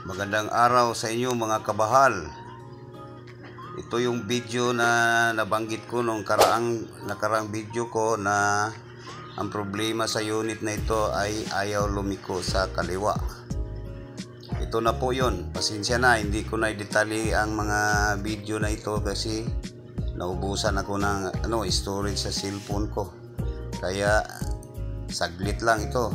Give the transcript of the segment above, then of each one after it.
Magandang araw sa inyo mga kabahal. Ito yung video na nabanggit ko nung nakaraang video ko na ang problema sa unit na ito ay ayaw lumiko sa kaliwa. Ito na po yun. Pasensya na, hindi ko na i-detalye ang mga video na ito kasi naubusan ako ng storage sa cellphone ko. Kaya saglit lang ito.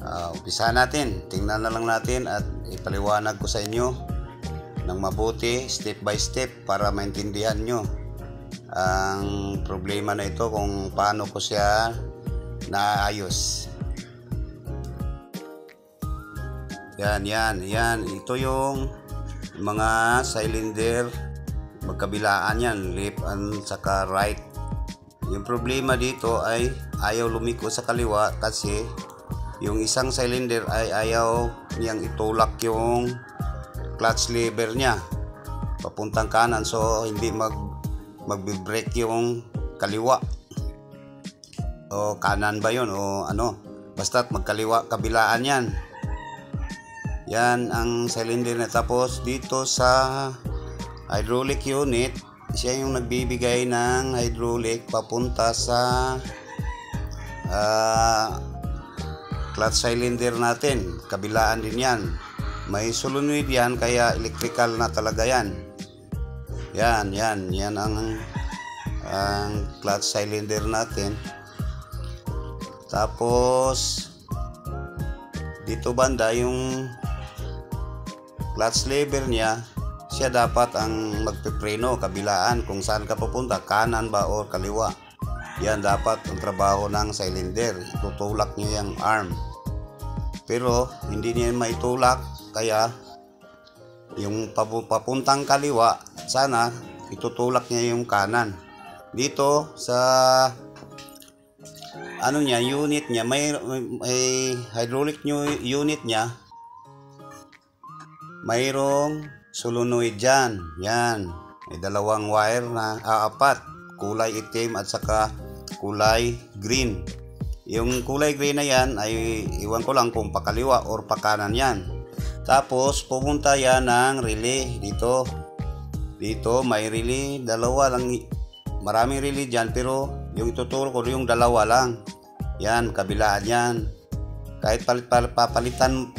Umpisa natin, tingnan na lang natin at ipaliwanag ko sa inyo ng mabuti, step by step, para maintindihan nyo ang problema na ito kung paano ko siya naayos. Yan. Ito yung mga cylinder, magkabilaan yan, left and saka right. Yung problema dito ay ayaw lumiko sa kaliwa kasi yung isang cylinder ay ayaw niyang itulak yung clutch lever niya papuntang kanan, so hindi mag-brake yung kaliwa o kanan ba yun o basta't magkaliwa kabilaan yan ang cylinder na. Tapos dito sa hydraulic unit, siya yung nagbibigay ng hydraulic papunta sa clutch cylinder natin, kabilaan din yan. May solenoid yan, kaya electrical na talaga yan. Yan ang clutch cylinder natin. Tapos dito banda yung clutch lever niya, siya dapat ang magpipreno kabilaan kung saan ka pupunta, kanan ba o kaliwa. Yan dapat ang trabaho ng cylinder. Itutulak niya yung arm, pero hindi niya maitulak, kaya yung papuntang kaliwa sana itutulak niya yung kanan. Dito sa unit niya, may hydraulic unit niya, mayroong solenoid dyan. Yan, may dalawang wire na apat, kulay itim at saka kulay green. Yung kulay green na yan ay iwan ko lang kung pakaliwa or pakanan yan. Tapos pupunta yan ng relay dito may relay, dalawa lang, maraming relay dyan, pero yung ituturo ko yung dalawa lang. Yan, kabilaan yan. Kahit papalitan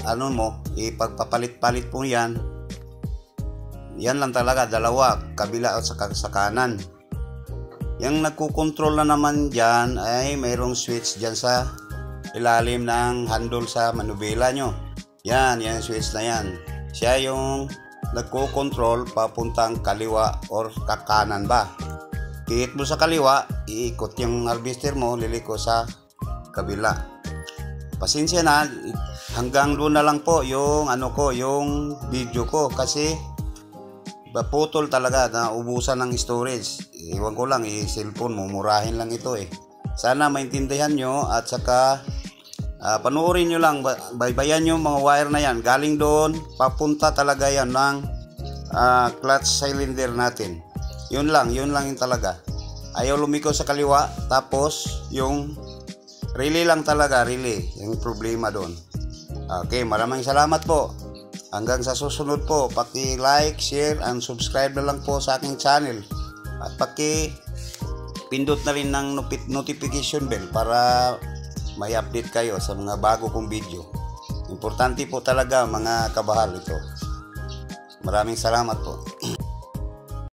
ipagpapalit-palit po yan lang talaga, dalawa, kabila at sa kanan. Yung nagkukontrol na naman dyan ay mayroong switch dyan sa ilalim ng handle sa manubela nyo. Yan switch na yan. Siya yung nagkukontrol papuntang kaliwa or kakanan ba. Hihit mo sa kaliwa, iikot yung harvester mo, liliko sa kabila. Pasensya na, hanggang doon na lang po yung yung video ko kasi putol talaga, na ubusan ng storage. Iwan ko lang, cellphone, mumurahin lang ito eh. Sana maintindihan nyo at saka panoorin nyo lang, baybayan nyo mga wire na yan. Galing doon, papunta talaga yan ng clutch cylinder natin. Yun lang yung talaga. Ayaw lumiko sa kaliwa, tapos yung relay lang talaga, relay, yung problema doon. Okay, maraming salamat po. Hanggang sa susunod po, paki-like, share, and subscribe na lang po sa aking channel. At paki-pindot na rin ng notification bell para may update kayo sa mga bago kong video. Importante po talaga mga kabahal ito. Maraming salamat po.